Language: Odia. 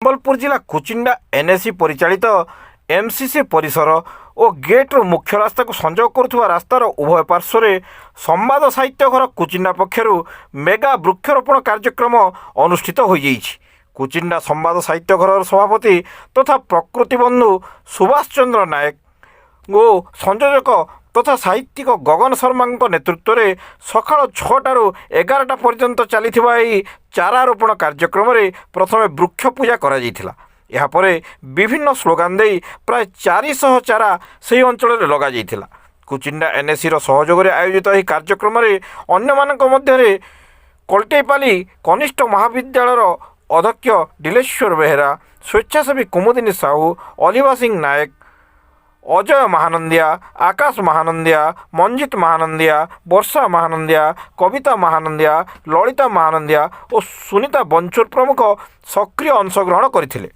ସମ୍ବଲପୁର ଜିଲ୍ଲା କୁଚିଣ୍ଡା ଏନ୍ଏସି ପରିଚାଳିତ ଏମ୍ସିସି ପରିସର ଓ ଗେଟ୍ରୁ ମୁଖ୍ୟ ରାସ୍ତାକୁ ସଂଯୋଗ କରୁଥିବା ରାସ୍ତାର ଉଭୟ ପାର୍ଶ୍ୱରେ ସମ୍ବାଦ ସାହିତ୍ୟ ଘର କୁଚିଣ୍ଡା ପକ୍ଷରୁ ମେଗା ବୃକ୍ଷରୋପଣ କାର୍ଯ୍ୟକ୍ରମ ଅନୁଷ୍ଠିତ ହୋଇଯାଇଛି। କୁଚିଣ୍ଡା ସମ୍ବାଦ ସାହିତ୍ୟ ଘରର ସଭାପତି ତଥା ପ୍ରକୃତି ବନ୍ଧୁ ସୁଭାଷ ଚନ୍ଦ୍ର ନାୟକ ଓ ସଂଯୋଜକ ତଥା ସାହିତ୍ୟିକ ଗଗନ ଶର୍ମାଙ୍କ ନେତୃତ୍ୱରେ ସକାଳ 6ଟାରୁ 11ଟା ପର୍ଯ୍ୟନ୍ତ ଚାଲିଥିବା ଏହି ଚାରାରୋପଣ କାର୍ଯ୍ୟକ୍ରମରେ ପ୍ରଥମେ ବୃକ୍ଷ ପୂଜା କରାଯାଇଥିଲା। ଏହାପରେ ବିଭିନ୍ନ ସ୍ଲୋଗାନ ଦେଇ ପ୍ରାୟ 400 ଚାରା ସେହି ଅଞ୍ଚଳରେ ଲଗାଯାଇଥିଲା। କୁଚିଣ୍ଡା ଏନ୍ଏସିର ସହଯୋଗରେ ଆୟୋଜିତ ଏହି କାର୍ଯ୍ୟକ୍ରମରେ ଅନ୍ୟମାନଙ୍କ ମଧ୍ୟରେ କଲଟେଇପାଲି କନିଷ୍ଠ ମହାବିଦ୍ୟାଳୟର ଅଧ୍ୟକ୍ଷ ଡିଲେଶ୍ୱର ବେହେରା, ସ୍ୱେଚ୍ଛାସେବୀ କୁମୁଦିନୀ ସାହୁ, ଅଲିଭା ସିଂ ନାୟକ, ଅଜୟ ମହାନନ୍ଦିଆ, ଆକାଶ ମହାନନ୍ଦିଆ, ମଞ୍ଜିତ ମହାନନ୍ଦିଆ, ବର୍ଷା ମହାନନ୍ଦିଆ, କବିତା ମହାନନ୍ଦିଆ, ଲଳିତା ମହାନନ୍ଦିଆ ଓ ସୁନିତା ବଞ୍ଚୁର ପ୍ରମୁଖ ସକ୍ରିୟ ଅଂଶଗ୍ରହଣ କରିଥିଲେ।